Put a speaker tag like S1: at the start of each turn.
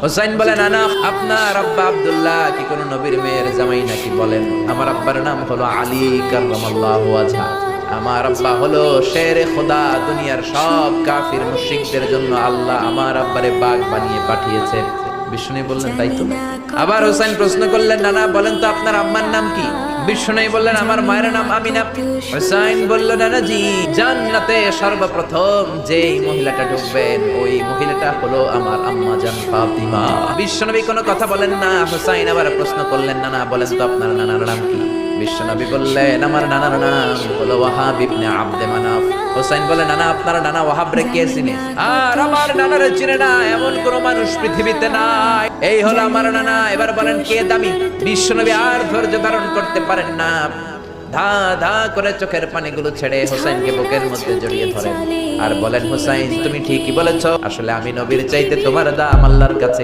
S1: হুসাইন বলে, নানা আপনার আব্বা আব্দুল্লাহ কি কোন নবীর মেয়ের জামাই নাকি? বলেন, আমার আব্বার নাম হলো আলী কাররামাল্লাহু ওয়াজহা। আমার আব্বা হলো শেরে খোদা, দুনিয়ার সব কাফির মুশরিকদের জন্য আল্লাহ আমার আব্বারে বাঘ বানিয়ে পাঠিয়েছে। বিষ্ণু বললেন, তাই তো। আবার হুসাইন প্রশ্ন করলেন, নানা বলেন তো আপনার আম্মার নাম কি? বিষ্ণু বললেন, আমার মায়ের নাম আমিনা। হুসাইন বলল, নানাজি জান্নাতে সর্বপ্রথম যেই মহিলাটা ঢুকবেন ওই মহিলাটা হলো আমার আম্মা জান ফাতিমা। বিশ্বনবী কোনো কথা বলেন না। হুসাইন আবার প্রশ্ন করলেন, নানা বলেন তো আপনার নানার নাম কি? বিশ্বনবী বললেন, আমার নানার নাম হলো ওয়াহাব ইবনে আব্দে মানাফ। হুসাইন বলে, নানা আপনার নানা ওয়াহাব রে কে চিনে? আর আমার নানারে চিনে না এমন কোন মানুষ পৃথিবীতে নাই। এই হলো আমার নানা। এবার বলেন কে দামি? বিশ্বনবী আর ধৈর্য ধারণ করতে পারেন না, ধা ধা করে চোখের পানিগুলো ছেড়ে হুসাইনকে বুকের মধ্যে জড়িয়ে ধরেন আর বলেন, হুসাইন তুমি ঠিকই বলেছ, আসলে আমি নবীর চাইতে তোমার দাম আল্লাহর কাছে